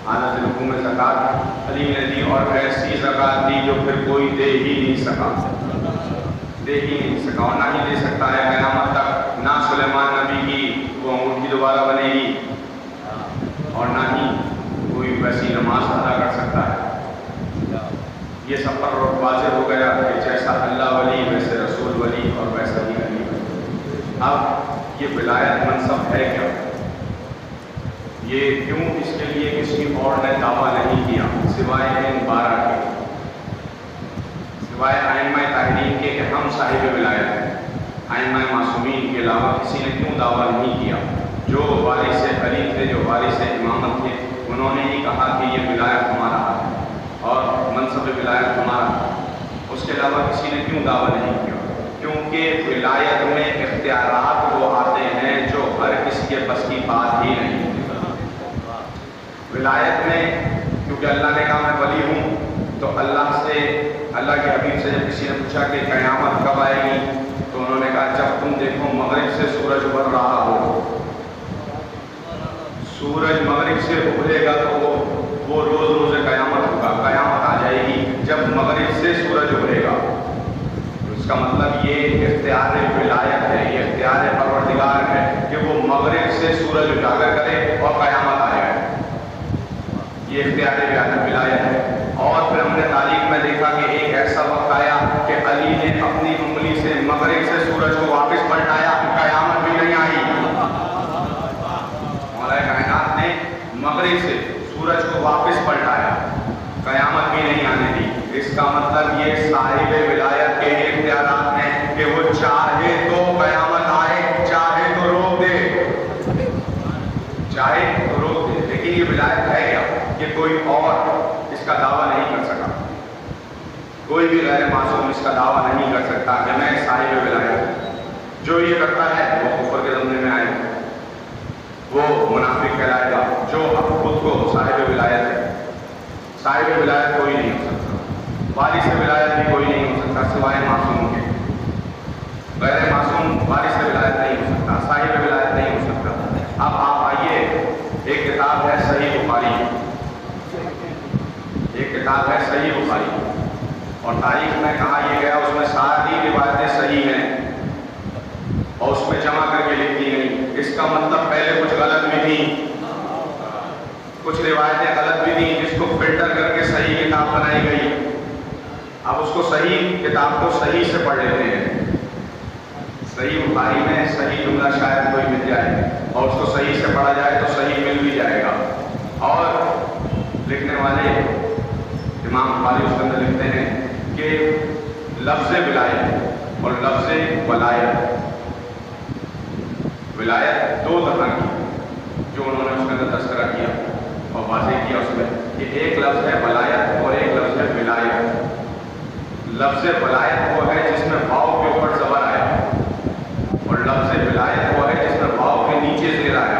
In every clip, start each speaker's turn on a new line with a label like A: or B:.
A: حالت رکوع میں زکوٰۃ علی نے دی، اور ایسی زکات دی جو پھر کوئی دے ہی نہیں سکا، اور نہ ہی دے سکتا ہے قیامت تک۔ نہ سلیمان نبی کی وہ انگوٹھی دوبارہ بنے گی، اور نہ ہی کوئی ویسی نماز ادا کر سکتا ہے۔ یہ سب پر واضح ہو گیا کہ جیسا اللہ ولی ویسے رسول ولی، اور ویسا ہی علی ولی۔ اب یہ ولایت منصب ہے کیا؟ یہ کیوں اس کے لیے کسی اور نے دعویٰ نہیں کیا سوائے ان 12 کے، سوائے ائمہ طاہرین کے کہ ہم صاحب ولایت ہیں؟ ائمہ معصومین کے علاوہ کسی نے کیوں دعویٰ نہیں کیا؟ جو وارث علی تھے، جو وارث امامت تھے، انہوں نے ہی کہا کہ یہ ولایت ہمارا ہے اور منصب ولایت ہمارا ہے۔ اس کے علاوہ کسی نے کیوں دعویٰ نہیں کیا؟ کیونکہ ولایت میں اختیارات وہ آتے ہیں جو ہر کسی کے بس کی بات ہی نہیں۔ ولایت میں کیونکہ اللہ نے کہا میں ولی ہوں، تو اللہ کے حبیب سے جب کسی نے پوچھا کہ قیامت کب آئے گی، تو انہوں نے کہا جب تم دیکھو مغرب سے سورج ابھر رہا ہو، سورج مغرب سے ابھرے گا تو وہ روز قیامت ہوگا، قیامت آ جائے گی جب مغرب سے سورج ابھرے گا۔ اس کا مطلب یہ اختیار ولایت ہے، یہ اختیار پروردگار ہے کہ وہ مغرب سے سورج اجاگر کرے اور قیامت آ جائے۔ یہ اختیار ولایت ہے۔ اور پھر ہم نے تاریخ میں دیکھا کہ ایک ایسا وقت آیا کہ علی نے اپنی انگلی سے مغرب سے سورج کو واپس پلٹایا، قیامت بھی نہیں آئی۔ مولا کائنات نے مغرب سے سورج کو واپس پلٹایا، قیامت بھی نہیں آنے دی۔ اس کا مطلب یہ صاحب ولایت کے اختیارات ہیں کہ وہ چاہے تو قیامت آئے، چاہے تو روک دے، چاہے تو روک دے۔ لیکن یہ ولایت ہے کیا؟ کہ کوئی اور اس کا دعویٰ نہیں کر سکا، کوئی بھی غیر معصوم اس کا دعویٰ نہیں کر سکتا کہ میں صاحب ولایت ہوں۔ جو یہ کرتا ہے وہ کفر کے زمرے میں آئے گا، وہ منافق کہلائے گا جو اب خود کو صاحب ولایت ہے۔ صاحب ولایت کوئی نہیں ہو سکتا، وارث ولایت بھی کوئی نہیں ہو سکتا سوائے معصوم کے۔ غیر معصوم وارث ولایت نہیں ہو سکتا، صاحب ولایت نہیں ہو سکتا۔ اب آپ آئیے، ایک کتاب ہے صحیح بخاری، ایک کتاب ہے صحیح بخاری، اور تاریخ میں کہا یہ گیا اس میں ساری روایتیں صحیح ہیں اور اس میں جمع کر کے لکھ دی گئی۔ اس کا مطلب پہلے کچھ غلط بھی تھی، کچھ روایتیں غلط بھی تھیں جس کو فلٹر کر کے صحیح کتاب بنائی گئی۔ اب اس کو صحیح کتاب کو صحیح سے پڑھ لیتے ہیں۔ صحیح بخاری میں صحیح جملہ شاید کوئی مل جائے اور اس کو صحیح سے پڑھا جائے تو صحیح مل بھی جائے گا۔ اور لکھنے والے امام بخاری اس کے اندر لکھتے ہیں کہ لفظ ولایت اور لفظ ولایت دو طرح کی، جو انہوں نے اس کے اندر تذکرہ کیا اور واضح کیا اس میں کہ ایک لفظ ہے ولایت اور ایک لفظ ہے ولایت۔ لفظ ولایت وہ ہے جس میں واو کے اوپر زبر آیا، اور لفظ ولایت وہ ہے جس میں واو کے نیچے زیر آیا۔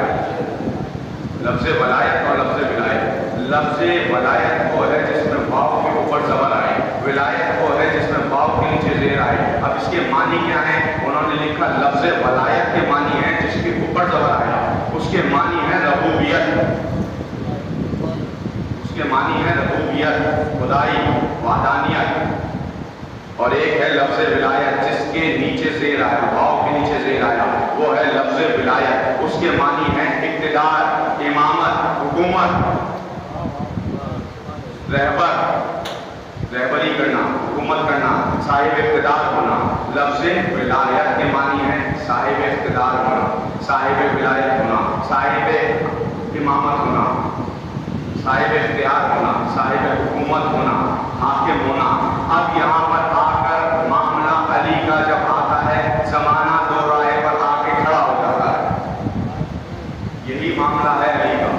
A: لفظ ولایت اور لفظ ولایت، لفظ ولایت وہ ہے جس میں واو کے اوپر زبر آئے، ولایت وہ ہے جس میں واو کے نیچے زیر آئے۔ اب اس کے معنی کیا ہیں؟ انہوں نے لکھا لفظ ولایت کے معنی ہے جس کے اوپر زبر آیا، اس کے معنی ہے ربوبیت، اس کے معنی ہے ربوبیت، خدائی، وحدانیت۔ اور ایک ہے لفظ ولایت جس کے نیچے زیر آیا، واو کے نیچے زیر آیا، وہ ہے لفظ ولایت، اس کے معنی ہے اقتدار، امامت، حکومت، رہبری کرنا، حکومت کرنا، صاحب اقتدار ہونا۔ لفظ ولایت کے معنی ہے صاحب اقتدار ہونا، صاحب ولایت ہونا، صاحب امامت ہونا، صاحب اختیار ہونا، صاحب حکومت ہونا، حاکم ہونا۔ اب یہاں پر آ کر معاملہ علی کا جب آتا ہے، زمانہ دو رائے پر آ کے کھڑا ہو جاتا ہے۔ یہی معاملہ ہے علی کا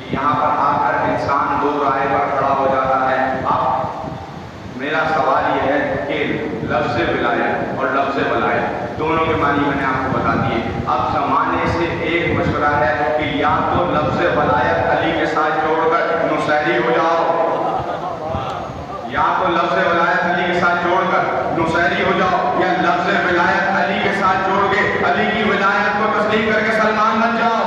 A: کہ یہاں پر آ کر انسان دو رائے پر کھڑا ہو جاتا ہے۔ اب میرا سوال یہ ہے کہ لفظ ولایت اور لفظ ولایت دونوں کے معنی میں نے آپ کو بتا دیے۔ اب زمانے سے ایک مشورہ ہے کہ یا تو لفظ ولایت علی کے ساتھ جوڑ کر نصیری ہو جاؤ، یا تو لفظ ولایت علی کے ساتھ جوڑ کر نصیری ہو جاؤ، یا لفظ ولایت علی کے ساتھ جوڑ کے علی کی ولایت کو تسلیم کر کے سلمان بن جاؤ۔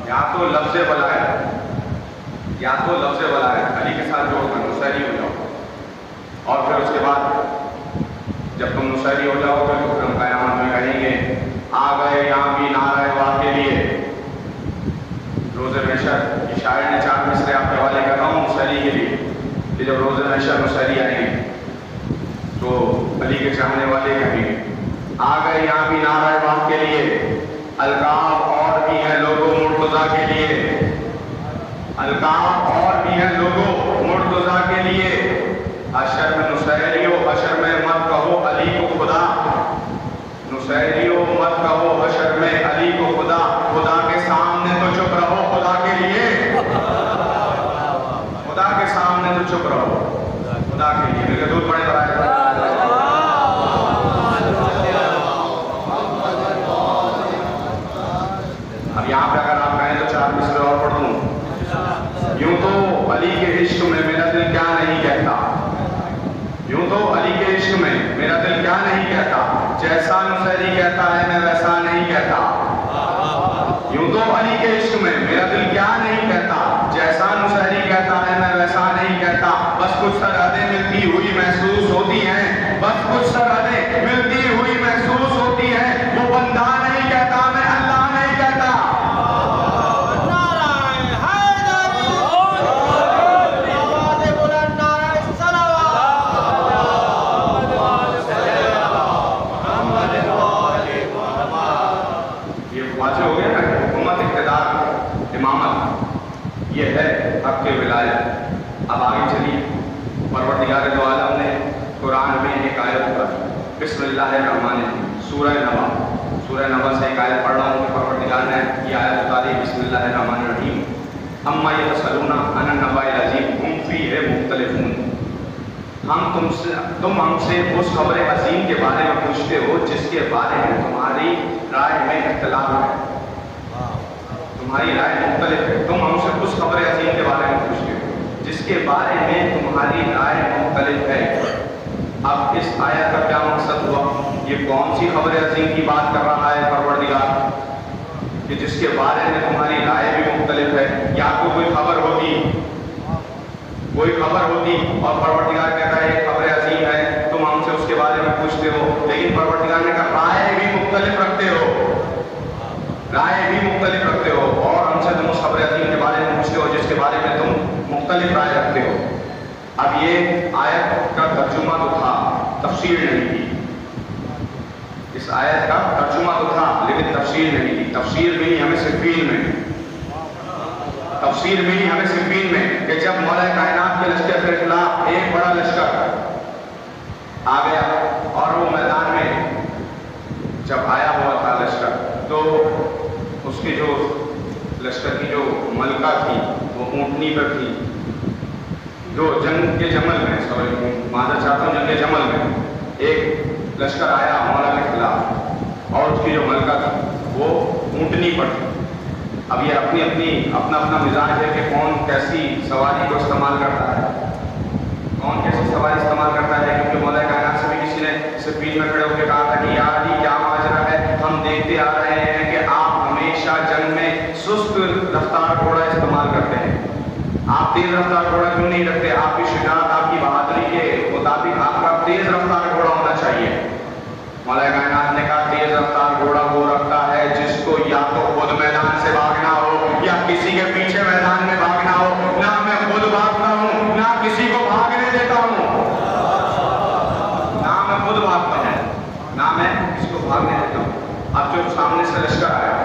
A: یا تو لفظ ولایت یا تو لفظ ولایت علی کے ساتھ جوڑ کر نصیری ہو جاؤ، اور پھر اس کے بعد جب تم نصیری ہو جاؤ گے تو ہم قیامت میں کہیں گے آ گئے یہاں بھی نعرہ واہ کے لیے روز محشر۔ یہ شاعر نے 4 مصرے آپ کے حوالے کر رہا ہوں نصیری کے لیے کہ جب روز محشر نصیری آئیں گے تو علی کے چاہنے والے کہیں گے آ گئے یہاں بھی نعرہ واہ کے لیے، القاب اور بھی ہیں لوگوں مرتضیٰ کے لیے، القاب اور بھی ہیں لوگوں مرتضیٰ کے لیے، حشر میں نصیری ہو حشر میں مت کہو علی کو خدا، نصیری ہو مت کہو حشر میں علی کو خدا، خدا کے سامنے تو چپ رہو خدا کے لیے، خدا کے سامنے تو چپ رہو خدا کے لیے۔ میرے دور پڑے برائے اب یہاں پہ اگر آپ کہیں تو 4 مصرے اور پڑھ دوں۔ یوں تو علی کے عشق میں میرا دل کیا نہیں کہتا، یوں تو علی کے عشق میں میرا دل کیا نہیں کہتا، جیسا نصیری کہتا ہے میں ویسا نہیں کہتا، یوں تو علی کے عشق میں میرا دل کیا نہیں کہتا، جیسا نصیری کہتا ہے میں ویسا نہیں کہتا، بس کچھ سرحدیں ملتی ہوئی محسوس ہوتی ہیں، بس کچھ سرحدیں ملتی ہوئی محسوس ہوتی ہیں، وہ بندہ نہیں کہتا میں اللہ نہیں کہتا۔ یہ ہے حق ولایت۔ اب آگے چلیے، پروردگار دو عالم نے قرآن میں ایک آیت پر بسم اللہ الرحمن الرحیم سورہ نبا سے ایک آیت پڑھ رہا ہوں کہ پروردگار نے یہ آیت اتاری بسم اللہ الرحمن الرحیم اما یتسألون عن النبأ العظیم ہم فیہ مختلفون، تم ہم سے اس خبر عظیم کے بارے میں پوچھتے ہو جس کے بارے میں تمہاری رائے میں اختلاف ہے، تمہاری رائے مختلف ہے، تم ہم سے اس خبر عظیم کے بارے میں پوچھتے ہو جس کے بارے میں تمہاری رائے مختلف ہے۔ اب اس آیت کا کیا مقصد ہوا؟ یہ کون سی خبر عظیم کی بات کر رہا ہے پروردگار کہ جس کے بارے میں تمہاری رائے بھی مختلف ہے؟ یا کوئی خبر ہوتی اور پروردگار کہتا ہے ایک خبر عظیم ہے، تم ہم سے اس کے بارے میں پوچھتے ہو، لیکن پروردگار نے کہا رائے بھی مختلف رکھتے ہو اور ہم سے تم اس خبر عظیم کے بارے میں پوچھتے ہو جس کے بارے میں تم مختلف رائے رکھتے ہو۔ اب یہ آیت کا ترجمہ تو تھا، تفسیر نہیں تھی، اس آیت کا ترجمہ تو تھا لیکن تفسیر نہیں تھی۔ تفسیر ملی ہمیں صفین میں کہ جب مولا کائنات کے لشکر کے خلاف ایک بڑا لشکر آ گیا اور وہ میدان میں جب آیا ہوا تھا لشکر تو اس کی جو لشکر کی جو ملکہ تھی وہ اونٹنی پر تھی، جو جنگ کے جمل میں معذرت چاہتا ہوں جنگ کے جمل میں ایک لشکر آیا مولا کے خلاف اور اس کی جو ملکہ تھی وہ اونٹنی پر تھی۔ اب یہ اپنا مزاج ہے کہ کون کیسی سواری کو استعمال کرتا ہے، کون کیسی سواری استعمال کرتا ہے، کیونکہ مولا کائنات سے بھی کسی نے صفین میں کھڑے ہو کے کہا تھا کہ یا علی کیا ماجرا ہے، ہم دیکھتے آ رہے ہیں کہ آپ ہمیشہ جنگ میں سست رفتار گھوڑا استعمال کرتے ہیں، آپ تیز رفتار گھوڑا کیوں نہیں رکھتے؟ آپ کی شجاعت آپ کی بہادری کے مطابق آپ کا تیز رفتار گھوڑا ہونا چاہیے۔ مولا کائنات نے کہا تیز رفتار گھوڑا وہ رکھتا ہے جس کو یا تو خود میدان سے بھاگنا ہو یا کسی کے پیچھے میدان میں بھاگنا ہو، نہ میں خود بھاگتا ہوں نہ کسی کو بھاگنے دیتا ہوں، نہ میں خود بھاگتا ہوں نہ میں کسی کو بھاگنے دیتا ہوں۔ اب جو سامنے سے لشکر آیا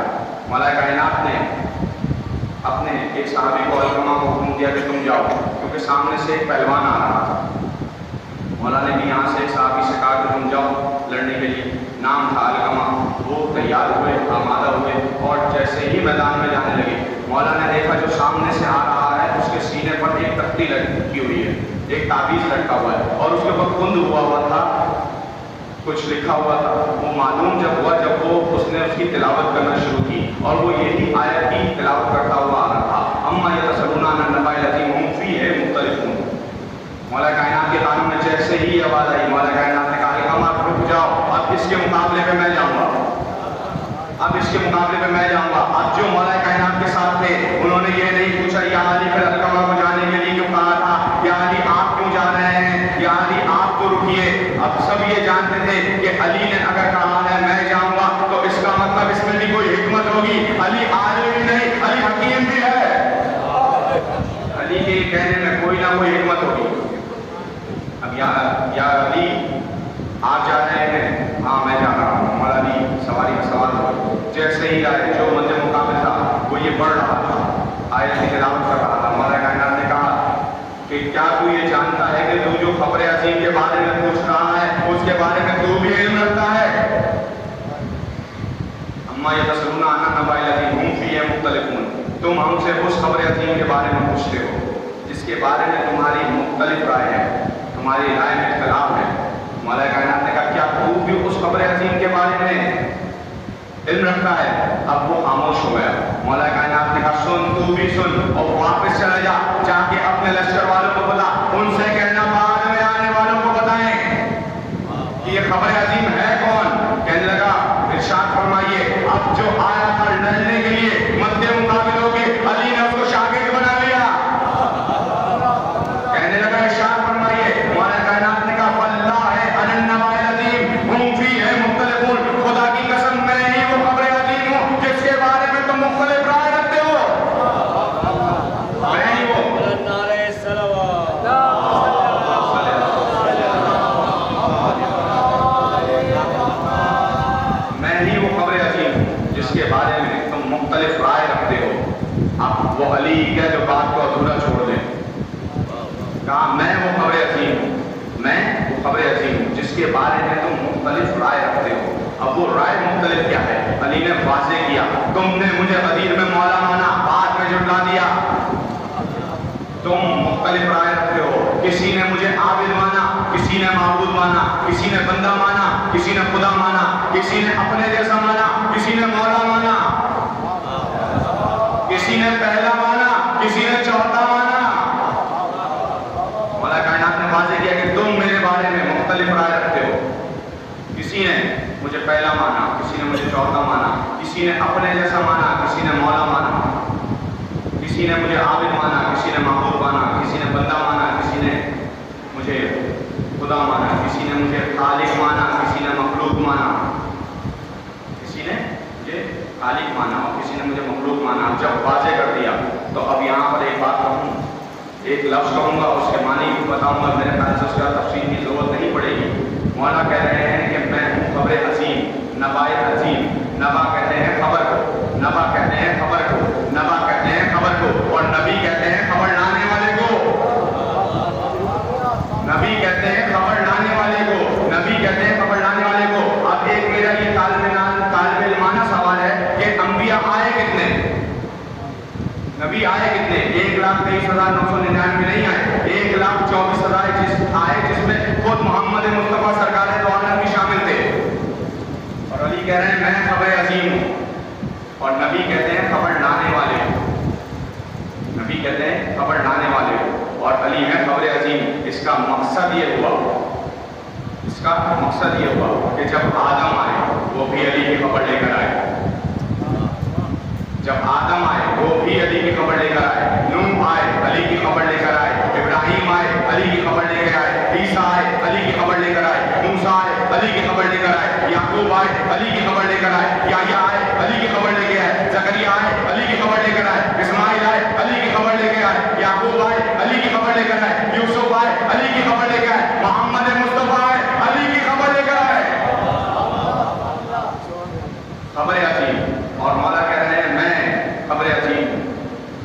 A: مولا کائنات نے اپنے ایک صحابی کو علقمہ کو حکم دیا کہ تم جاؤ، کیونکہ سامنے سے ایک پہلوان آ رہا تھا۔ مولا نے بھی یہاں سے ایک صحابی سے کہا کہ تم جاؤ لڑنے کے لیے، نام تھا علقمہ۔ وہ تیار ہوئے، آمادہ ہوئے اور جیسے ہی میدان میں جانے لگے مولا نے دیکھا جو سامنے سے آ رہا ہے اس کے سینے پر ایک تختی لٹکی ہوئی ہے، ایک تعویذ لٹکا ہوا ہے اور اس کے اوپر کند ہوا تھا، کچھ لکھا ہوا تھا۔ وہ معلوم جب ہوا جب اس نے اس کی تلاوت کرنا شروع کی اور وہ یہی آیت کی تلاوت کرتا ہوا آ رہا تھا، اما یتسألون عن النبأ العظیم ہم فیہ مختلفون۔ مولا کائنات کے کانوں میں جیسے ہی آواز آئی مولا کائنات نے کہا علقمہ رک جاؤ، اب اس کے مقابلے پہ میں جاؤں گا، اب جو مولا کائنات کے ساتھ تھے تھے انہوں نے یہ نہیں پوچھا یا علی پھر القمہ کو جانے کے لیے کیوں کہا تھا، یا علی آپ کیوں جا رہے ہیں، یا علی آپ تو رکیے۔ اب سب یہ جانتے تھے کہ علی نے اگر کہا ہے میں جاؤں گا تو اس کا مطلب اس میں بھی کوئی حکمت ہوگی۔ علی عالم ہی نہیں، علی حکیم بھی ہے، علی کے کہنے میں کوئی نہ کوئی حکمت ہوگی۔ اب یا علی آپ جا رہے ہیں، ہاں میں جا رہا ہوں۔ مولا علی سواری میں سوار ہو، جیسے ہی آئے جو مد مقابل تھا وہ یہ پڑھ رہا تھا، آیت کی تلاوت کر رہا تھا۔ مولا کائنات نے کہا کہ کیا تو یہ جانتا ہے کہ تو جو خبر عظیم کے بارے میں پوچھ رہا ہے اس کے بارے میں تو بھی علم رکھتا ہے؟ اما یتسلون عن النبأ الذی هم فیہ مختلفون، تم ہم سے اس خبر عظیم کے بارے میں پوچھتے ہو جس کے بارے میں تمہاری مختلف رائے ہے، تمہاری رائے میں اختلاف ہے۔ مولا کائنات نے کہا کیا تو بھی اس خبر عظیم کے بارے میں علم رکھتا ہے؟ اب وہ خاموش ہو گیا۔ مولا کائنات نے کہا سن، تو بھی سن اور واپس چلا جا کے اپنے لشکر والوں کو بتا، ان سے کہنا بعد میں آنے والوں کو بتائیں کہ یہ خبر عظیم ہے کون۔ کہنے لگا ارشاد فرمائیے اب جو آیا تھا لڑنے کے لیے مد مقابل ہو کے علی نے اس کو شاگرد بنا لیا۔ کہنے لگا ارشاد فرمائیے، مولا کائنات نے کہا واللہ عن النبأ الذی هم فیہ مختلفون، خدا کی قسم میں ہی وہ خبر عظیم ہوں جس کے بارے میں تم مختلف رائے رکھتے ہو، میں ہی وہ۔ میں ہی وہ خبر عظیم ہوں جس کے بارے میں تم مختلف رائے رکھتے ہو۔ اب وہ علی کہہ جو بات کو ادھورا چھوڑ دیں، کہا میں وہ خبر عظیم ہوں، میں وہ خبر عظیم ہوں جس کے بارے میں تم مختلف رائے رکھتے ہو۔ اب وہ رائے مختلف کیا ہے؟ علی نے واضح کیا تم نے مجھے غدیر میں مولا مانا، بعد میں جھٹلا دیا۔ تم مختلف رائے رکھتے ہو، کسی نے مجھے عابد مانا، کسی نے معبود مانا، کسی نے بندہ مانا، کسی نے خدا مانا، کسی نے اپنے جیسا مانا، کسی نے مولا مانا، کسی نے پہلا مانا، کسی نے چوتھا مانا۔ مولا کائنات نے واضح کیا کہ تم میرے بارے میں مختلف رائے رکھتے ہو، کسی نے مجھے پہلا مانا، کسی نے مجھے چوتھا مانا، کسی نے اپنے جیسا مانا، کسی نے مولا مانا، کسی نے مجھے عابد مانا، کسی نے معبود مانا، کسی نے بندہ مانا، کسی نے مجھے خدا مانا، کسی نے مجھے خالق مانا، کسی نے مخلوق مانا، کسی نے مجھے خالق مانا اور کسی نے مجھے مخلوق مانا۔ جب واضح کر دیا تو اب یہاں پر ایک بات کہوں، ایک لفظ کہوں گا، اس کے معنی بتاؤں گا، میرے خیال سے اس کا تفصیل کی ضرورت نہیں پڑے گی۔ مولا کہہ رہے ہیں کہ میں ہوں خبر عظیم، نبأ عظیم۔ نبا کہتے ہیں خبر کو، نبا کہتے ہیں خبر کو، نبا کہتے ہیں خبر کو، اور نبی کہتے ہیں خبر لانے والے کو۔ نبی کہتے ہیں خبر لانے والے کو، نبی کہتے ہیں خبر لانے والے کو۔ اب ایک میرا یہ طالب علمانہ سوال ہے کہ انبیاء آئے کتنے؟ نبی آئے کتنے؟ 1,23,999 نہیں آئے، 1,24,000 آئے جس میں خود محمد مصطفیٰ سرکار دو عالم بھی شامل تھے۔ اور علی کہہ رہے ہیں میں خبر عظیم ہوں، اور نبی کہتے ہیں خبر لانے والے ہوں، نبی کہتے ہیں خبر لانے والے ہوں، اور علی ہے خبر عظیم۔ اس کا مقصد یہ ہوا، اس کا مقصد یہ ہوا کہ جب آدم آئے وہ بھی علی کی خبر لے کر آئے، جب آدم آئے وہ بھی علی کی خبر لے کر آئے، نوح آئے علی کی خبر لے کر آئے، ابراہیم آئے علی کی خبر لے کر آئے، عیسیٰ آئے علی کی خبر لے کر آئے، موسیٰ آئے علی کی خبر لے کر آئے، یعقوب آئے علی کی خبر لے کر آئے، یحییٰ آئے علی کی خبر لے کے آئے، زکریا آئے علی کی خبر لے کر آئے، اسماعیل آئے علی کی خبر لے کے آئے، یعقوب آئے علی کی خبر لے کر آئے، یوسف آئے علی کی خبر لے کے آئے، محمد مصطفیٰ آئے علی کی خبر لے کر آئے۔ خبر عظیم، اور مولا کہہ رہے ہیں میں خبر عظیم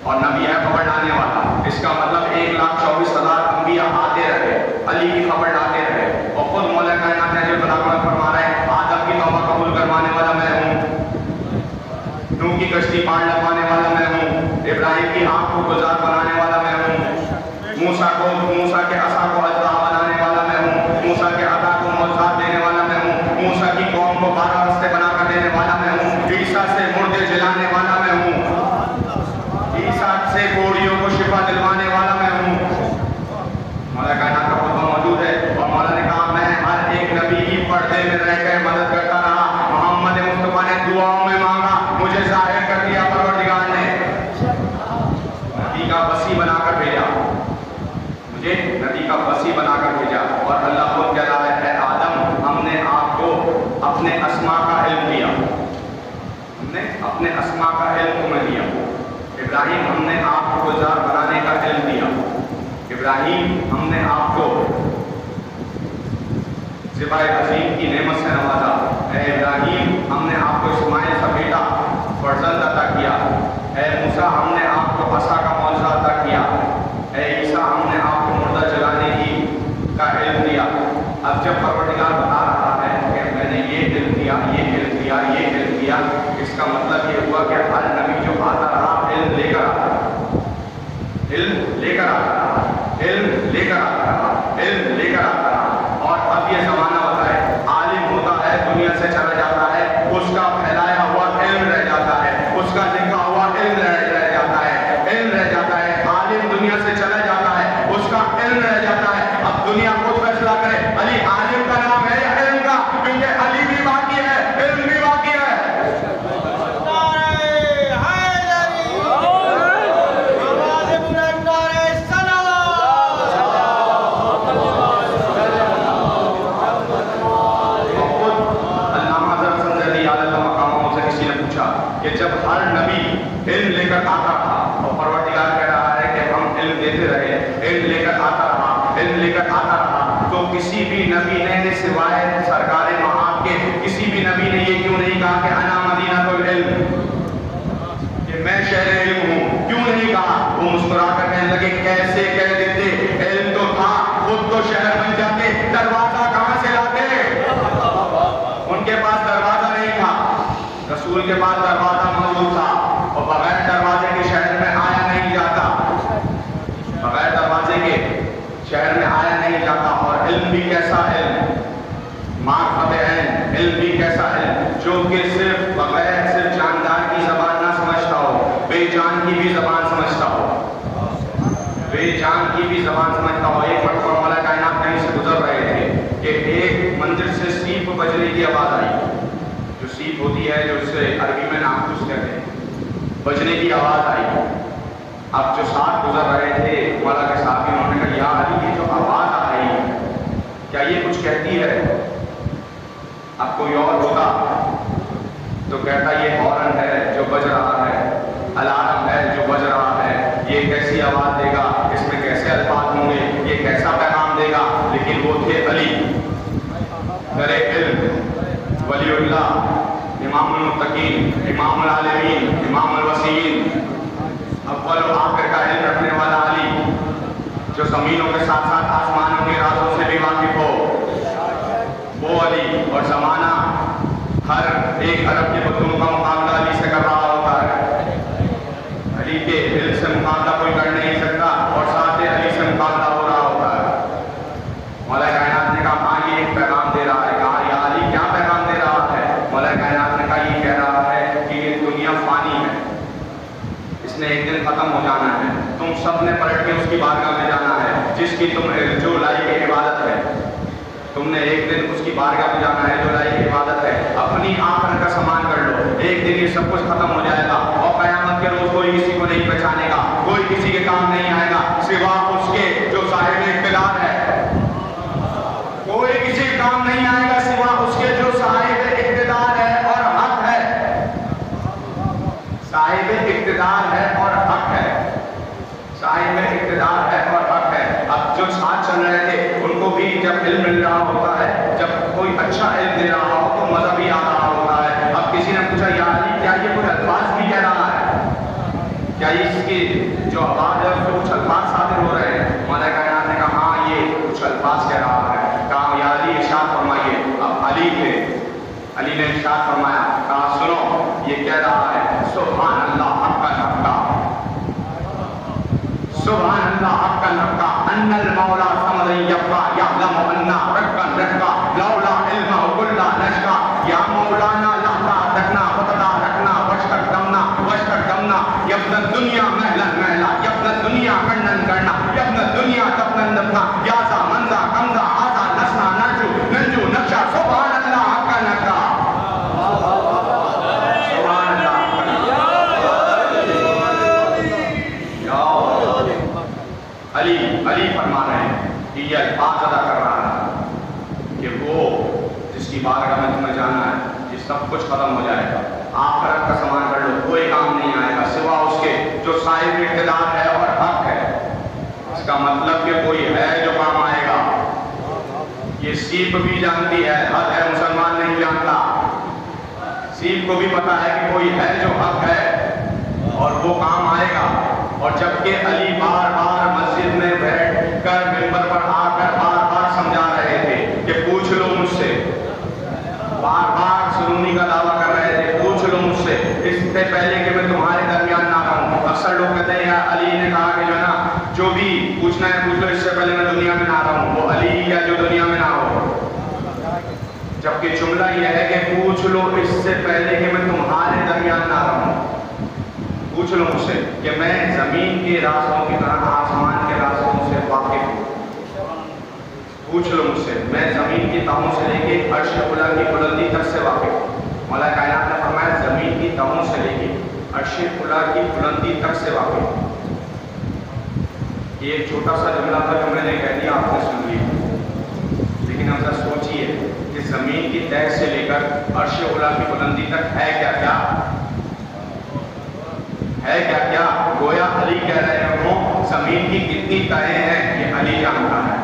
A: اور نبی ہے خبر لانے والا۔ اس کا مطلب 1,24,000 انبیاء آتے رہے، علی کی خبر لاتے رہے، اور خود مولا کائنات نے جو بلاغت فرما رہے ہیں آدم کی توبہ قبول کروانے والا میں ہوں ابراہیم ہم نے آپ کو گلزار بنانے کا علم دیا، ابراہیم ہم نے آپ کو ذبح عظیم کی نعمت سے نوازا، اے ابراہیم ہم نے آپ کو اسماعیل کا بیٹا فرزند عطا کیا، اے موسیٰ ہم نے آپ کو عصا کا معجزہ عطا کیا، اے عیسیٰ ہم نے آپ کو مردہ جلانے کا علم دیا۔ اب جب پروردگار بتا رہا ہے کہ میں نے یہ علم دیا، یہ علم دیا، یہ علم دیا، اس کا مطلب یہ ہوا کہ ہر نبی جو آتا رہا علم لے کر آتا رہا، علم لے کر آتا رہا، علم لے کر آتا رہا، علم لے کر آتا رہا۔ اور اب یہ زمانہ ہوتا ہے عالم ہوتا ہے، دنیا سے چلا جاتا ہے، اس کا پھیلایا ہوا علم رہ جاتا ہے، اس کا لکھا ہوا علم رہ جاتا ہے، علم رہ جاتا ہے۔ عالم دنیا سے چلا جاتا ہے، اس کا علم رہ جاتا ہے۔ اب دنیا خود فیصلہ کرے علی عالم کا نام ہے یا علم کا، کیونکہ علی بھی باقی ہے، علم بھی باقی ہے۔ کہ جب ہر نبی علم لے کر آتا رہا اور پروردگار کہہ رہا ہے کہ ہم علم دیتے رہے، علم لے کر آتا رہا، علم لے کر آتا رہا، تو کسی بھی نبی نے سوائے سرکار معاد کے کسی بھی نبی نے یہ کیوں نہیں کہا کہ انا مدینہ العلم، کہ میں شہر علم ہوں؟ کیوں نہیں کہا؟ وہ مسکرا کر کہنے لگے کیسے کہہ دیتے، علم تو تھا، خود تو شہر بن جاتے، دروازہ کہاں سے لاتے؟ ان کے پاس دروازہ نہیں تھا، رسول کے پاس دروازہ موجود تھا، اور بغیر دروازے کے شہر میں آیا نہیں جاتا، بغیر دروازے کے شہر میں آیا نہیں جاتا۔ اور علم بھی کیسا علم، معرفت عین، علم بھی کیسا علم جو کہ صرف جاندار کی زبان نہ سمجھتا ہو، بے جان کی بھی زبان سمجھتا ہو، بے جان کی بھی زبان سمجھتا ہو۔ ایک مرتبہ مولا کائنات کہیں سے گزر رہے تھے کہ ایک منزل سے سیپ بجنے کی آواز آئی، جو سیپ ہوتی ہے جو اسے عربی میں ناقوس کہتے ہیں، بجنے کی آواز آئی۔ اب جو ساتھ گزر رہے تھے مولا کے ساتھ، انہوں نے کہا یا علی یہ جو آواز آ رہی ہے کیا یہ کچھ کہتی ہے؟ اب کوئی اور ہوتا تو کہتا یہ ہارن ہے جو بج رہا ہے، الارم ہے جو بج رہا ہے، یہ کیسی آواز دے گا، اس میں کیسے الفاظ ہوں گے، یہ کیسا پیغام دے گا؟ لیکن وہ تھے علی، درے علم، ولی اللہ، امام المتقین، امام العالمین، امام الوسیین، اول و آخر کا علم رکھنے والا علی، جو زمینوں کے ساتھ ساتھ آسمانوں کے رازوں سے بھی واقف ہو، وہ علی۔ اور زمانہ ہر ایک عرب کے بدلوں کا مقابلہ علی سے کر رہا ہوتا ہے، علی کے علم سے مقابلہ کوئی کر نہیں سکتا، اور ساتھ علی سے مقابلہ ہو رہا ہوتا ہے۔ مولا کائنات نے کہا ہاں یہ ایک پیغام دے رہا ہے، کہا یا علی کیا پیغام دے رہا ہے؟ مولا کائنات نے کہا یہ کہہ رہا ہے کہ یہ دنیا فانی ہے، اس نے ایک دن ختم ہو جانا ہے، تم سب نے پلٹ کے اس کی بارگاہ میں جانا ہے، جس کی تم جو لائی کی عبادت ہے، تم نے ایک دن اس کی بارگاہ میں جانا ہے جو لائی کی عبادت ہے۔ اپنی آخرت کا سامان کر لو، ایک دن یہ سب کچھ ختم ہو جائے گا، اور قیامت کے روز کوئی کسی کو نہیں پہچانے گا، کوئی کسی کے کام نہیں آئے گا سوا اس کے جو صاحب اقتدار ہے، کوئی کسی کام نہیں آئے گا سوا اس کے جو صاحب اقتدار ہے اور حق ہے، صاحب اقتدار ہے اور حق ہے، صاحب اقتدار ہے اور حق ہے۔ اب جو ساتھ چل رہے تھے ان کو بھی جب علم مل رہا ہوتا ہے، جب کوئی اچھا علم دے رہا ہو تو مزہ بھی آ رہا ہوتا ہے۔ اب کسی نے پوچھا یا علی کیا یہ کوئی الفاظ بھی کہہ رہا ہے، کیا اس کی جو آواز ہے اس میں کچھ الفاظ صادر ہو رہے ہیں؟ مولا کائنات نے کہا ہاں یہ کچھ الفاظ کہہ رہا ہے۔ کہا یا علی ارشاد فرمائیے۔ اب علی تھے، علی نے ارشاد فرمایا، کہا سنو یہ کہہ رہا ہے سبحان اللہ حق حقا، سبحان اللہ حق حقا، ان المولا سمد یبقى یعلم انا رکا رکا لولا علم کلا نشکا، یا مولانا لحظہ رکھنا وقتا رکھنا وشتک دمنا یبن الدنیا محلا محلا، یبن الدنیا کرنن کرنا، یبن الدنیا دفنن دفنا، یا زا منزا کمزا آزا نسنا نجو ننجو نقشا، سبحان اللہ حق نقا، سبحان اللہ حق نقا۔ علی فرما رہے ہیں کہ یہ الفاظ ادا کر رہا ہے کہ وہ جس کی بارگاہ میں تمہیں جانا ہے، یہ سب کچھ ختم ہو جائے گا، آخرت کا سامان کر لو، کوئی کام نہیں آئے گا سوا اس کے जो साहिब इख्तिदार है और हक है। इसका मतलब कि कोई है जो काम आएगा। ये सीप भी जानती है, हक है, मुसलमान नहीं जानता। सीप को भी पता है कि कोई है जो हक है और वो काम आएगा। और जबकि अली बार बार मस्जिद में बैठकर मिंबर पर आकर बार बार समझा रहे थे कि पूछ लो मुझसे, बार बार सुनूनी का दावा कर रहे थे, पूछ लो मुझसे, इससे पहले कि मैं तुम्हारे दरमियान ना रहूं। अक्सर लोग कहते हैं यार अली ने कहा कि जो ना जो भी पूछना है पूछ लो, इससे पहले मैं दुनिया में ना रहूं। वो अली या जो दुनिया में ना हो, जबकि जुमला यह है कि पूछ लो इससे पहले कि मैं तुम्हारे दरमियान ना रहूं। पूछ लो मुझसे कि मैं जमीन के रास्तों की तरह आसमान के रास्तों से वाकिफ हूं। पूछ लो मुझसे, मैं जमीन की तहों से लेके अर्श उला की बुलंदी तक से वाकिफ हूं। मौला कायनात ने फरमाया जमीन की तहों से लेके अर्श उला की बुलंदी तक से वाकिफ हूं। ये एक छोटा सा जुमला था जो मैंने कह दिया, आपने सुन लिया। लेकिन अब जरा सोचिए कि जमीन की तह से लेकर अर्श उला की बुलंदी तक है क्या क्या, है क्या क्या। गोया अली कह रहे हो जमीन की कितनी तहें हैं ये अली जानता है।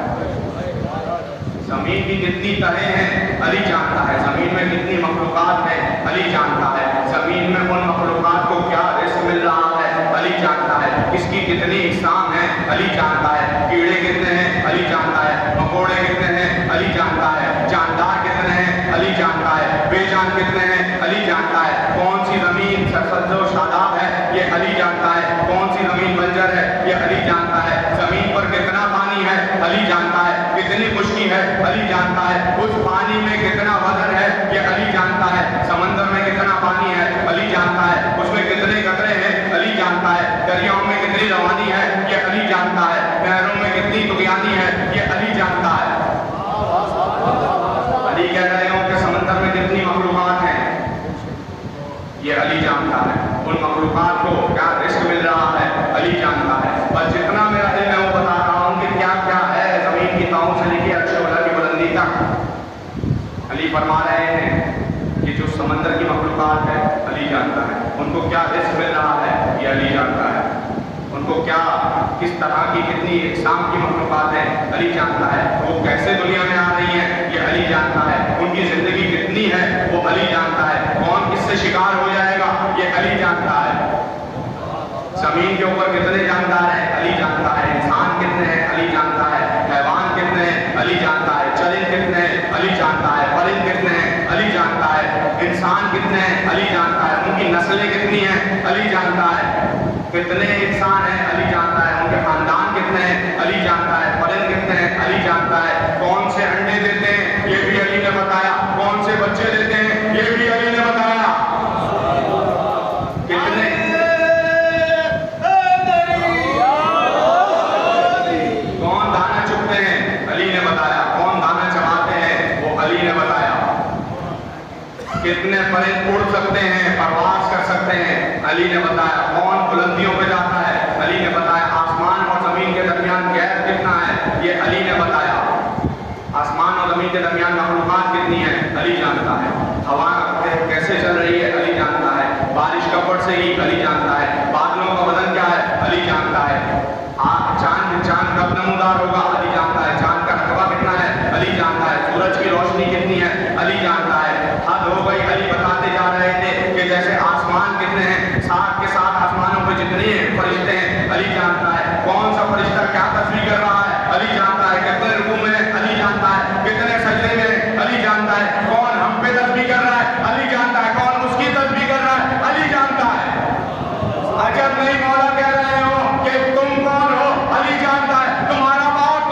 A: जमीन की कितनी तहें हैं अली जानता है। जमीन में कितनी मखलूकात हैं अली जानता है। जमीन में उन मखलूकात को क्या रिस्क मिल रहा है अली जानता है। किसकी कितनी इकसाम है अली जानता है। कीड़े कितने हैं अली जानता है। मकोड़े कितने हैं अली जानता है। जानदार कितने हैं अली जानता है। बेजान कितने हैं अली जानता है। कौन सी जमीन सरसब्ज़ व शादाब है ये अली जानता है। कौन सी जमीन बंजर है ये अली जानता है। जमीन पर कितना पानी है अली जानता है। कितनी खुश्की है अली जानता है। उस पानी में कितना वजन है ये अली जानता है। समंदर में कितना पानी है अली जानता है। उसमें कितने कतरे हैं अली जानता है। दरियाओं में कितनी रवानी है ये अली जानता है। नहरों में कितनी तुगयानी है ये अली जानता है। अली कह रहे हो कि समंदर में कितनी मखलूकात हैं ये अली जानता है। उन मखलूकात को क्या रिस्क मिल रहा है अली जानता है। और जितना मेरा दिल है वो बता रहा हूँ कि क्या क्या है जमीन की तहों से लेकर अर्श उला की बुलंदी तक। अली फरमा रहे हैं कि जो समंदर की मखलूकात है अली जानता है। उनको क्या रिस्क मिल रहा है ये अली जानता है। उनको क्या किस तरह की कितनी इकसाम की मखलूकात है अली जानता है। वो कैसे दुनिया में आ रही है ये अली जानता है। उनकी जिंदगी कितनी है वो अली जानता है। कौन किससे शिकार हो जाएगा ये अली जानता है। जमीन के ऊपर कितने जानदार हैं अली जानता है। इंसान कितने हैं अली जानता है। हैवान कितने हैं अली जानता है। चरिंद कितने हैं अली जानता है। परिंद कितने हैं अली जानता है। इंसान कितने हैं अली जानता है। उनकी नस्लें कितनी हैं अली जानता है। कितने इंसान हैं अली जानता है। उनके खानदान कितने हैं अली जानता है। परिंद कितने हैं अली जानता है। कौन से अंडे देते हैं ये भी अली ने बताया। कौन से बच्चे देते हैं ये भी अली ने बताया। कितने कौन दाना चुगते हैं अली ने बताया। कौन दाना चबाते हैं वो अली ने बताया। कितने परिंद उड़ सकते हैं परवाज कर सकते हैं अली ने बताया। कौन बुलंदियों पे जाता है अली ने बताया। आसमान और जमीन के दरमियान गैप कितना है ये अली ने बताया। आसमान और जमीन के दरमियान मखलूकात कितनी है अली जानता है। हवा कैसे चल रही है अली जानता है। बारिश कब बरसेगी अली जानता है। बादलों का वजन क्या है अली जानता है। चांद कब नमूदार होगा अली जानता है। चांद का रकबा कितना है अली जानता है। सूरज की रोशनी कितनी है अली जानता है। हद हो गई। अली बताते जा रहे थे कि जैसे आसमान कितने हैं, साथ के साथ आसमानों पे जितने फरिश्ते हैं अली जानता है। कौन सा फरिश्ता क्या तस्वीर कर रहा है अली जानता है। कितने रुकू में है अली जानता है। कितने सजदे में है अली जानता है। कौन हम पे तस्बीह कर रहा है अली जानता है। कौन उसकी तस्बीह कर रहा है अली जानता है। अजब नहीं मौला कह रहे हो कि तुम कौन हो अली जानता है। तुम्हारा बाप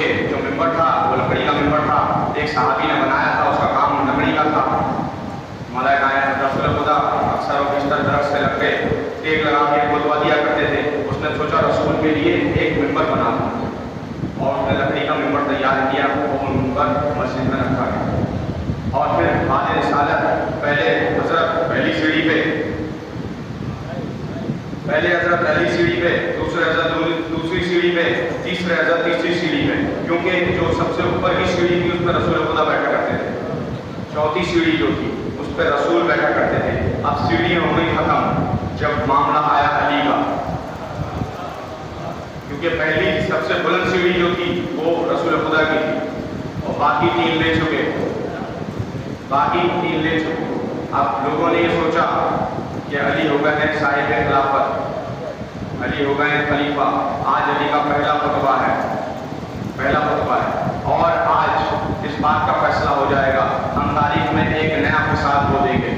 A: क्योंकि जो मिंबर था वो लकड़ी का मिंबर था, एक सहाबी ने बनाया था, उसका काम लकड़ी का था। मौला कायनात रसूल खुदा अक्सर और बिस्तर दरख्त से लग के टेक लगा के खुतबा दिया करते थे। उसने सोचा रसूल के लिए एक मिंबर बना दूं, और उसने लकड़ी का मिंबर तैयार किया, वो मिंबर मस्जिद में रखा गया। और फिर बाद रिसालत पहले हजरत पहली सीढ़ी पे, दूसरे हजरत दूसरी सीढ़ी पे, तीसरे हजरत तीसरी सीढ़ी पे, क्योंकि जो सबसे ऊपर की सीढ़ी थी उस पर रसूल खुदा बैठा करते थे। चौथी सीढ़ी जो थी उस पर रसूल बैठा करते थे। अब सीढ़ी हो गई खत्म जब मामला आया अली का, क्योंकि पहली सबसे बुलंद सीढ़ी जो थी वो रसूल खुदा की थी, और बाकी तीन ले चुके। अब लोगों ने ये सोचा कि अली हो गए हैं साहिब खिलाफत, अली हो गए हैं खलीफा। आज अली का पहला खुतबा है, और आज इस बात का फैसला हो जाएगा। हम तारीख में एक नया फसाद को देंगे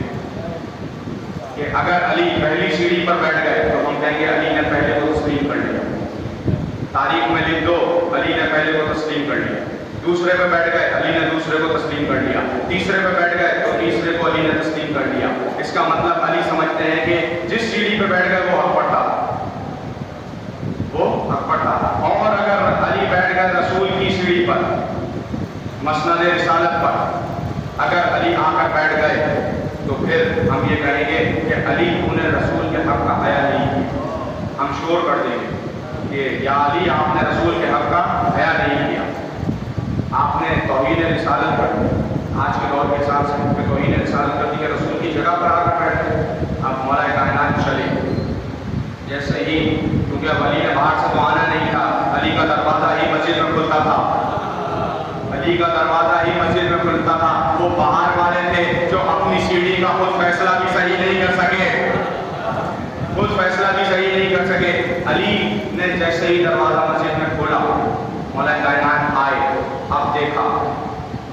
A: कि अगर अली पहली सीढ़ी पर बैठ गए तो हम कहेंगे अली ने पहले को तस्लीम कर लिया। तारीख में लिख दो, अली ने पहले को तस्लीम कर लिया। दूसरे पे बैठ गए, अली ने दूसरे को तस्लीम कर लिया। तीसरे पे बैठ गए तो तीसरे को अली ने तस्लीम कर लिया। इसका मतलब अली समझते हैं कि जिस सीढ़ी पे बैठ गए वो हक पर था, और अगर अली बैठ गए रसूल की सीढ़ी पर, मसनद रिसालत पर, अगर अली आकर बैठ गए तो फिर हम ये कहेंगे कि अली उन्हें रसूल के हक का हया नहीं किया। हम शोर कर देंगे कि या अली आपने रसूल के हक का हया नहीं किया, आपने तौहीन रिसालत कर दी। आज के दौर के हिसाब से तौहीन रिसालत कर दी कि रसूल की जगह पर आकर बैठे। अब मौला कायनात चले जैसे ही, क्योंकि अब अली ने बाहर से तो आना नहीं था, अली का दरवाज़ा ही मस्जिद में खुलता था, वो बाहर वाले थे जो अपनी सीढ़ी का खुद फैसला भी सही नहीं कर सके। अली ने जैसे ही दरवाज़ा मस्जिद में खोला, मौला कायनात आए। अब देखा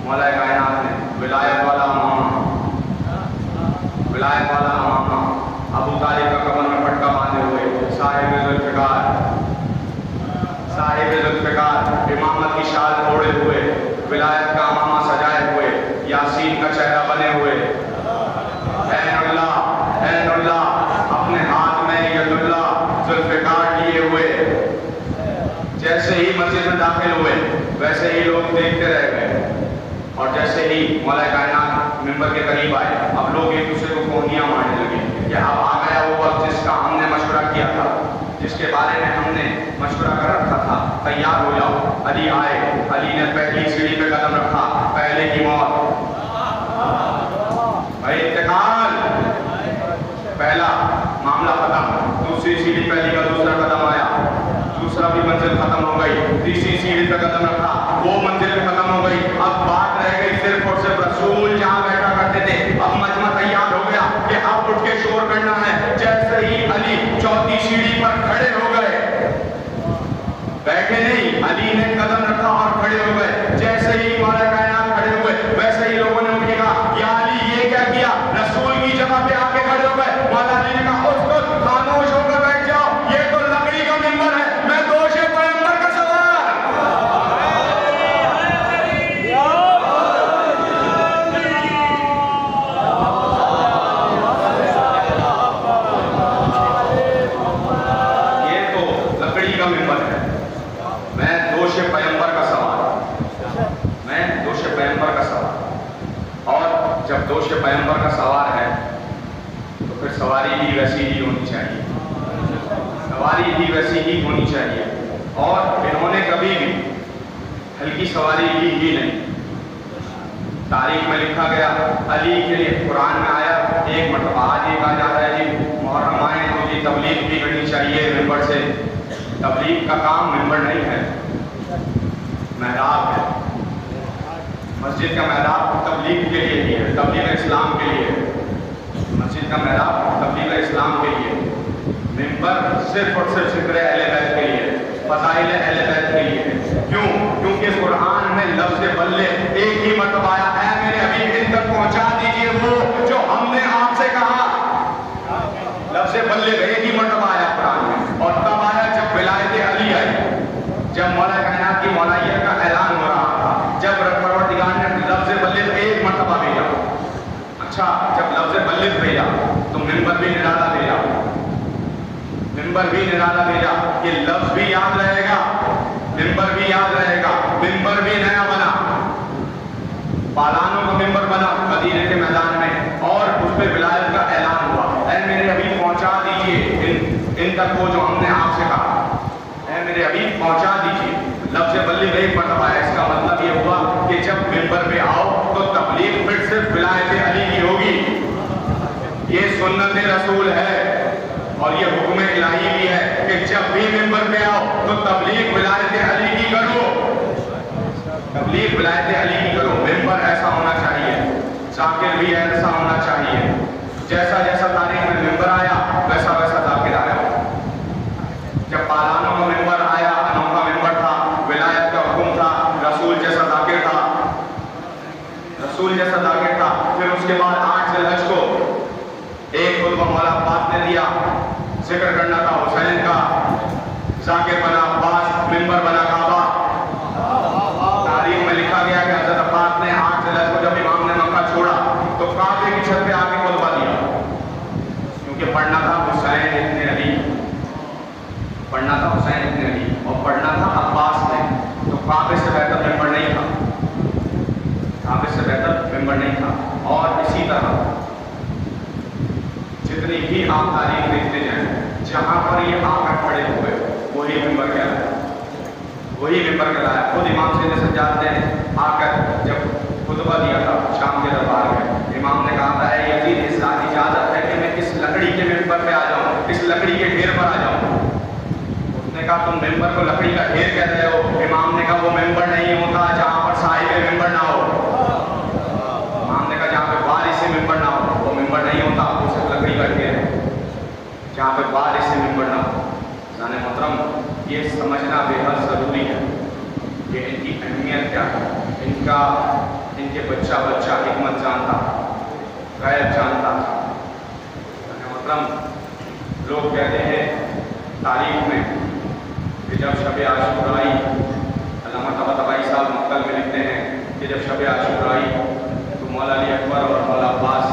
A: मौला कायनात ने विलायत वाला अमामा अबू तालिब का कमर में पटका बांधे हुए, साहिब जुल्फ़िकार इमामत की शाल ओढ़े हुए, विलायत का अमामा सजाए हुए, यासीन का चेहरा बने हुए, ऐनुल्लाह अपने हाथ में यदुल्लाह जुल्फ़िकार लिए हुए। जैसे ही मस्जिद में दाखिल हुए वैसे ही लोग देखते रह गए, और जैसे ही मौला कायनात मिंबर के करीब आए, अब लोग एक दूसरे को कोहनियाँ मारने लगे कि अब आ गया वो वक्त जिसका हमने मशवरा किया था, जिसके बारे में हमने मशवरा कर रखा था, तैयार हो जाओ। अली आए, अली ने पहली सीढ़ी पे कदम रखा, पहले की मौत, भाई इंतकाल, पहला मामला खत्म। दूसरी सीढ़ी पे अली का दूसरा कदम आया, दूसरा भी मंजिल खत्म हो गई। तीसरी सीढ़ी पे कदम रखा, वो मंजिल भी खत्म हो गई। अब बात रह गई सिर्फ और सिर्फ रसूल जहाँ बैठा करते थे। अब मजमा तैयार हो गया कि अब उठ के शोर करना है। जैसे ही अली चौथी सीढ़ी पर खड़े हो गए, बैठे नहीं, अली ने कदम रखा और खड़े हो गए। जैसे ही मौला कायनात खड़े हुए वैसे ही लोगों ने उठे कहा या अली ये क्या किया, रसूल की जगह पे आके खड़े हो गए। मौला अली ने कहा उसको खामोश होकर बैठ जाओ, ये तो लकड़ी का मिंबर है, मैं दोष पैगंबर का सवार। ये तो लकड़ी का मिंबर है, मैं दोष पैगंबर का सवार, और जब दोष पैगंबर का सवार है तो फिर सवारी भी वैसी ही होनी चाहिए, और इन्होंने कभी भी हल्की सवारी ली ही नहीं। तारीख में लिखा गया अली के लिए, कुरान में आया एक मरतबा, आज ये कहा जाता है जी मुहर्रम आए तो जी तबलीग भी करनी चाहिए मिंबर से। तबलीग का काम मिंबर नहीं है, महराब है। मस्जिद का महराब तबलीग के लिए ही है, तबलीग इस्लाम के लिए। मस्जिद का महराब तबलीग इस्लाम के लिए, मिंबर सिर्फ और सिर्फ ज़िक्र अहले बैत के लिए, फज़ाइल अहले बैत के लिए। क्यों? क्योंकि कुरान में लफ्ज़ बल्ले एक ही मरतबा आया है, मेरे हबीब इन तक पहुंचा दीजिए वो जो हमने आपसे कहा। लफ्ज़ बल्ले एक ही मरतबा आया कुरान में, और तब आया जब विलायत अली आई, जब मौला कायनात की मौलाइयत का मुतल्लिफ भेजा तो मिंबर भी निराला भेजा, मिंबर भी निराला भेजा। ये लफ्ज भी याद रहेगा, मिंबर भी याद रहेगा। मिंबर भी नया बना, पालानों का मिंबर बना मदीने के मैदान में, और उस पर विलायत का ऐलान हुआ। ऐ मेरे हबीब पहुंचा दीजिए इन तक वो जो हमने आपसे कहा, ऐ मेरे हबीब पहुंचा दीजिए। लफ्ज़ बल्लिग एक मरतबा है, इसका मतलब ये हुआ कि जब मिंबर पे आओ तो तबलीग फिर सिर्फ विलायत अली की होगी। ये सुन्नत रसूल है और ये हुक्म इलाही भी है कि जब भी मिंबर पे आओ तो तबलीग विलायत अली की करो, तबलीग विलायत अली की करो। मिंबर ऐसा होना चाहिए, जाकिर भी ऐसा होना चाहिए। जैसा जैसा तारीख में मिंबर आया वैसा वैसा जाकिर आया। जब पालानों का मिंबर आया, अनोखा मिंबर था, विलायत का हुक्म था, रसूल जैसा जाकिर था, रसूल जैसा जाकिर था। फिर उसके बाद 8 ज़िलहज को एक खुतबा मौला अब्बास ने दिया, जिक्र करना था हुसैन का, जाकिर बना अब्बास, मिंबर बना काबा। तारीख में लिखा गया कि हज़रत अब्बास ने 8 ज़िलहज को जब इमाम ने मक्का छोड़ा तो काबे की छत पे आके खुतबा दिया, क्योंकि पढ़ना था हुसैन इब्न अली, पढ़ना था हुसैन इब्न अली और पढ़ना था अब्बास ने। तो काबे से बेहतर मिंबर नहीं था, काबे से बेहतर मिंबर नहीं था। और इसी तरह जितनी भी आप तारीख देखते जाएं, जहाँ पर ये आकर खड़े हुए वही मिंबर कहलाया, वही मिंबर कहलाया। खुद इमाम सैयद सज्जाद ने आकर जब खुतबा दिया था शाम के दरबार में, इमाम ने कहा था यजीद इस इजाज़त है कि मैं इस लकड़ी के मिंबर पे आ जाऊँ, इस लकड़ी के ढेर पर आ जाऊँ। उसने कहा तुम मिंबर को लकड़ी का ढेर कह रहे हो। इमाम ने कहा वो मिंबर नहीं होता जहाँ पर साहिब मिंबर ना हो। इमाम ने कहा जहाँ पे वारिस मिंबर ना हो वो मिंबर नहीं होता, वो सिर्फ लकड़ी का ढेर है। जहाँ पे वारिस मिंबर ना हो, जाने मोहतरम ये समझना बेहद ज़रूरी है कि इनकी अहमियत क्या है। इनका इनके बच्चा बच्चा हिकमत जानता, गैब जानता था। जाने मोहतरम लोग कहते हैं तारीख में कि जब शब आशूरा आई, अल्लामा तबातबाई साहब मक्तल में लिखते हैं कि जब शब आशूरा आई तो मौला अली अकबर और मौला अब्बास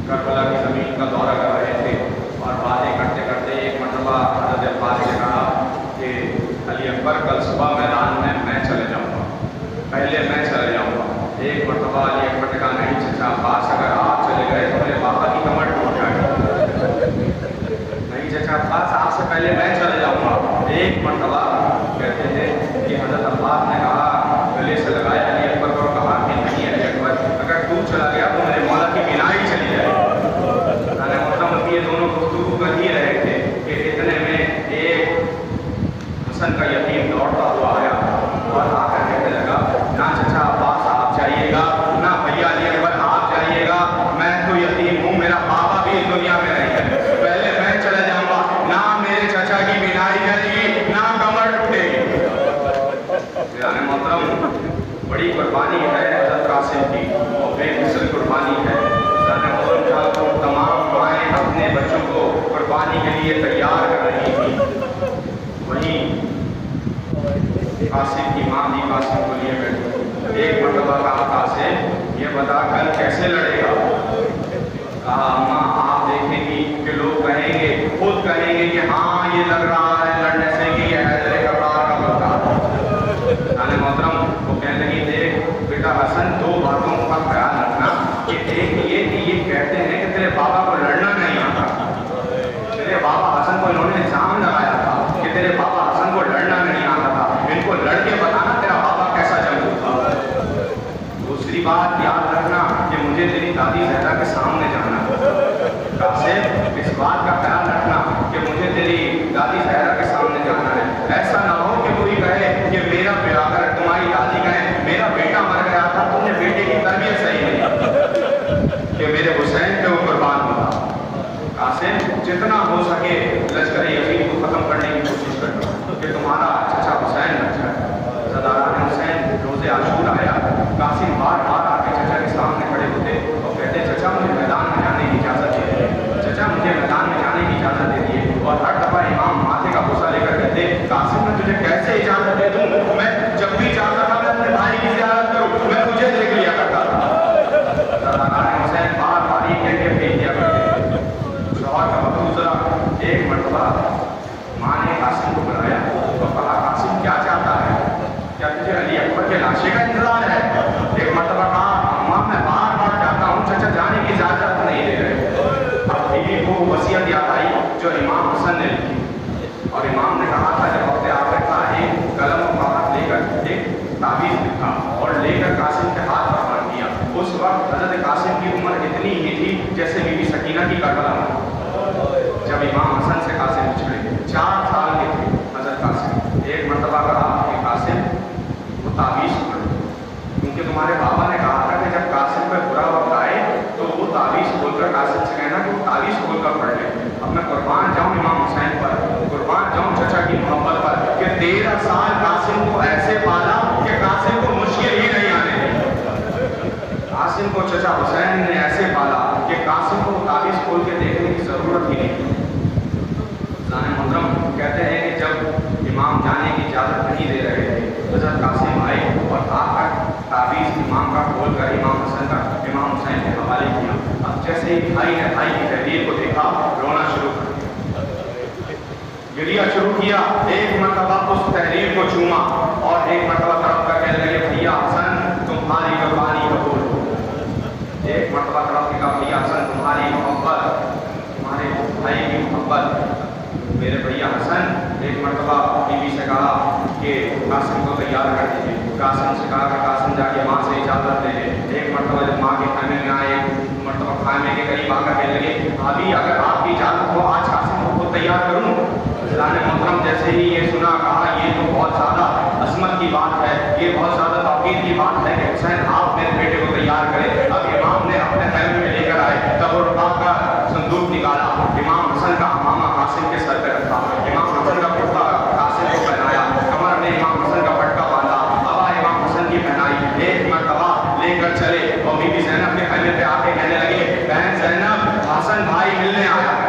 A: करबला की ज़मीन का दौरा कर रहे थे और बातें करते करते एक मरतबा हज़रत अब्बास ने कहा कि अली अकबर कल सुबह मैदान में मैं चले जाऊँगा, पहले मैं चले जाऊँगा। एक मरतबा अली अकबर ने कहा नहीं चचा अब्बास, अगर आप चले गए तो मेरे पापा की कमर टूट जाएगी। नहीं चचा अब्बास, आपसे पहले मैं चले जाऊँगा। एक मरतबा कहते थे कि हज़रत अब्बास ने कहा, गले से लगाया अली अकबर को, कहा कि नहीं अली अकबर, अगर तू चला गया तो मेरे मौला की बिनाई चली जाएगी। मतलब ये दोनों गुफ्तगू कर ही रहे थे कि इतने में एक हसन का यतीम दौड़ता हुआ आया और आकर कहने लगा ना चचा अब्बास आप जाइएगा, ना भैया अली अकबर आप जाइएगा, मैं तो यतीम हूँ, मेरा बाबा भी इस दुनिया में नहीं है, पहले मैं चले जाऊँगा, ना मेरे चचा की बिनाई जाएगी ना कमर टूटेगी। मोहतरम बड़ी कुर्बानी है हज़रत कासिम की और बेमिसल कुर्बानी है। तमाम माएँ अपने बच्चों को कुर्बानी के लिए तैयार कर रही थी। वहीं कासिम की माँ भी कासिम को लिए बैठी। एक मरतबा कहा कासिम ये बता कल कैसे लड़ेगा? कहा अम्मा आप देखेंगी कि लोग कहेंगे, खुद कहेंगे कि हाँ ये लग रहा है लड़ने से कि यह हैदर कररार का बता। जाने मोहतरम वो कहने लगी देख बेटा हसन, दो बातों का ख्याल रखना कि एक ये कि ये कहते हैं कि तेरे बाबा को लड़ना नहीं आता। तेरे बाबा हसन को इन्होंने इल्जाम लगाया था कि तेरे बाबा हसन को लड़ना नहीं आता था, इनको लड़के बताना तेरा बाबा कैसा जंगू था। दूसरी बात याद रखना कि मुझे तेरी दादी ज़हरा के सामने जाना है। कासिम इस बात का ख्याल रखना कि मुझे तेरी दादी ज़हरा के सामने जाना है। ऐसा ना हो कि कोई कहे कि मेरा अगर तुम्हारी दादी कहे मेरा बेटा मर गया था, तुमने बेटे की तरबियत सही नहीं कि मेरे हुसैन पे वो कुर्बान हुआ। कासिम जितना हो सके लश्कर यजीद को ख़त्म करने की कोशिश करना कि तुम्हारा चचा हुसैन बच जाए। सदारान हुसैन रोज़े आशूरा आया, कासिम बार बार आके चचा के सामने खड़े होते और कहते चचा मुझे मैदान में जाने की इजाज़त दे दिए, चचा मुझे मैदान में जाने की इजाज़त दे दिए। और हर दफ़ा इमाम माथे का गुस्सा लेकर कहते कासिम मैं तुझे कैसे इजाज़त दे दूँ, मैं जब भी चाहता था मैं अपने भाई की ज़ियारत करूँ मैं तुझे देख लिया करता था। सदारान हुसैन बार बार ये कह के लाशे का इंतजार है। एक मरतबा कहा अम्मा मैं बार बार जाता हूँ, चाचा जाने की इजाजत नहीं दे रहे। अब बीवी को वसीयत याद आई जो इमाम हसन ने लिखी, और इमाम ने कहा था जब वक्त आखिर का एक कलम बाहर लेकर एक ताबीज लिखा और लेकर कासिम के हाथ पर बांध दिया। उस वक्त हजरत कासिम की उम्र इतनी ही थी जैसे बीबी सकीना की करबला में। जब इमाम हसन से कासिम बिछड़े 4 साल के थे हजरत कासिम। एक मरतबा कहा कि कासिम वो ताबीज पढ़, क्योंकि तुम्हारे बाबा ने कहा था कि जब कासिम पे बुरा वक्त आए तो वो ताबीज खोलकर कासिम से कहना कि वो ताबीज खोलकर पढ़ ले। अब मैं कुर्बान जाऊँ इमाम हुसैन पर, कुर्बान जाऊँ चचा की मोहब्बत पर कि 13 साल कासिम को ऐसे पाला कि कासिम को मुश्किल ही नहीं आने दी। कासिम को चचा हुसैन ने ऐसे पाला कि कासिम को ताबीज खोल के देखने की जरूरत ही नहीं। जाने मुहर्रम कहते हैं कि जब इमाम जाने की इजाजत नहीं दे रहे थे, हजरत कासिम आए और आकर ताबीज इमाम का खोल कर इमाम हसन का इमाम हुसैन के हवाले किया। अब जैसे ही भाई ने भाई की तहरीर को देखा, रोना शुरू कर दिया, गिरिया शुरू किया। एक मरतबा उस तहरीर को चूमा और एक मरतबा तरफ कर कहने लगे भैया हसन तुम्हारी कुर्बानी कबूल हो। एक मरतबा तरफ कहा भैया हसन तुम्हारी मोहब्बत, तुम्हारे भाई की मोहब्बत मेरे भैया हसन। एक मरतबा बीवी से कहा कि कासिम को तैयार कर दीजिए। कासिम से कहा कि कासिम जाके माँ से इजाज़त ले ले। एक मरतबा जब माँ के खाने में आए, मरतबा खाने के करीब आकर कहने लगे भाभी अगर आपकी इजाज़त हो आज कासिम को खुद तैयार करूँ। लाने मोहतरम जैसे ही ये सुना, कहा ये तो बहुत ज़्यादा अजमत की बात है, ये बहुत ज़्यादा तौकीर की बात है कि हुसैन आप मेरे बेटे को तैयार करें। अब इमाम ने अपने खैमे में लेकर आए, तबरुकात का संदूक निकाला, इमाम हसन का अमामा कासिम के सर पर रखा, इमाम हसन का कुर्ता कासिम को पहनाया, कमर में इमाम हसन का पटका बांधा, अबा इमाम हसन की पहनाई। एक मरतबा लेकर चले और बीबी ज़ैनब के खैमे पे आके कहने लगे बहन ज़ैनब हसन भाई मिलने आया है,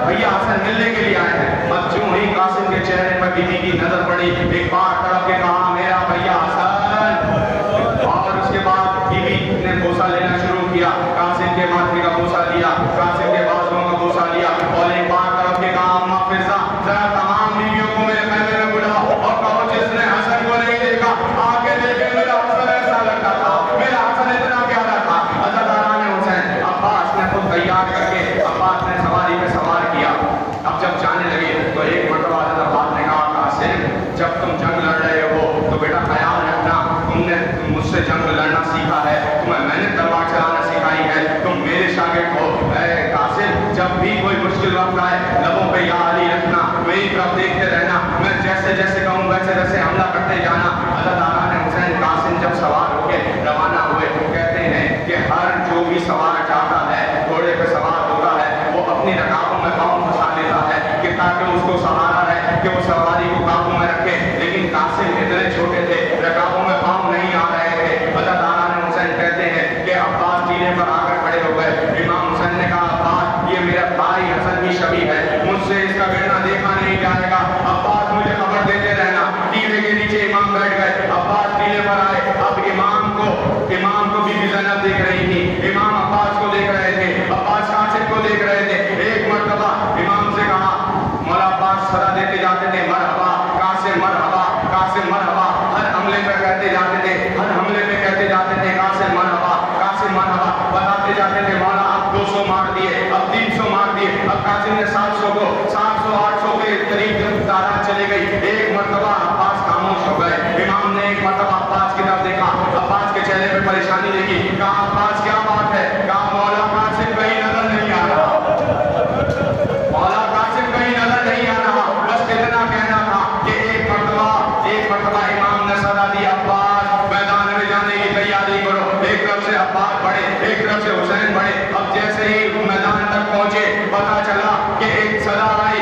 A: भैया हसन मिलने के लिए आए हैं। अब जो ही कासिम के चेहरे पर बीबी की नजर पड़ी, एक बार तड़प के कहा मेरा भैया हसन, और उसके बाद बीबी ने बोसा लेना शुरू किया। कासिम के माथे का बोसा लिया, कासिम के बाजुओं का बोसा लिया और एक बार तड़प के कहा अम्मा फिजा जरा तमाम बीवियों को मेरे खैमे में बुलाओ और कहो जिसने हसन को नहीं देखा आगे देखे मेरा हसन ऐसा लगता था, मेरा हसन इतना प्यारा था। हज़रत आराम हुसैन अब्बास ने खुद तैयार करके अब्बास ने सवारी पे सवार किया। अब जब जाने लगे तो एक मरतबा हज़रत अब्बास ने कहा कासिम जब तुम जंग लड़ रहे हो तो बेटा ख्याल रखना तुमने मुझसे जंग लड़ना सीखा है, तुम्हें मैंने तलवार चलाना सिखाई है, तुम मेरे शागिर्द हो। कासिम जब भी कोई मुश्किल वक्त आए लबों पे या अली रखना, मेरी तरफ देखते रहना, मैं जैसे जैसे कहूँ वैसे वैसे हमला करते जाना। हज़रत आराम हुसैन कासिम जब सवार होके रवाना हुए तो कहते हैं कि हर जो भी सवार चाहता है घोड़े पे सवार होता है वो अपनी रकाबों में पाँव फंसा लेता है कि ताकि उसको सहारा है कि वो सवारी को काबू में रखे, लेकिन कासिम इतने छोटे थे रकाबों में पाँव नहीं आ रहे थे। हज़रत आराम हुसैन कहते हैं कि अब्बास टीले पर आकर खड़े हो गए। इमाम हुसैन ने कहा अब्बास ये मेरा भाई हसन की छवि है, मुझसे इसका गिरना देखा नहीं जाएगा, अब्बास मुझे खबर देते रहना। टीले के नीचे इमाम बैठ गए, अब्बास टीले पर आए। अब इमाम को बीबी ज़ैनब देख रही थी, इमाम अब्बास को देख रहे थे, अब्बास कासिम को देख रहे थे। एक मरतबा इमाम से कहा मौला अब्बास सदा देते जाते थे मरहबा कासिम मरहबा कासिम मरहबा, हर हमले पे कहते जाते थे, हर हमले पे कहते जाते थे कासिम मरहबा कासिम मरहबा, बताते जाते थे मौला अब 200 मार दिए, अब 300 मार दिए। अब कासिम ने 700 को 700 800 के करीब तादाद चली गई। एक मरतबा अब्बास खामोश हो गए। इमाम ने एक मरतबा अब्बास की तरफ देखा, अब्बास के चेहरे पे परेशानी देखी, कहा अब्बास क्या बात है? कहा मौला कासिम कहीं नजर नहीं आ रहा, मौला कासिम कहीं नजर नहीं आ रहा। बस इतना कहना था कि एक मरतबा इमाम ने सदा दी अब्बास मैदान में जाने की तैयारी करो। एक तरफ से अब्बास बढ़े, एक तरफ से हुसैन बढ़े। अब जैसे ही मैदान तक पहुंचे पता चला कि एक सदा आई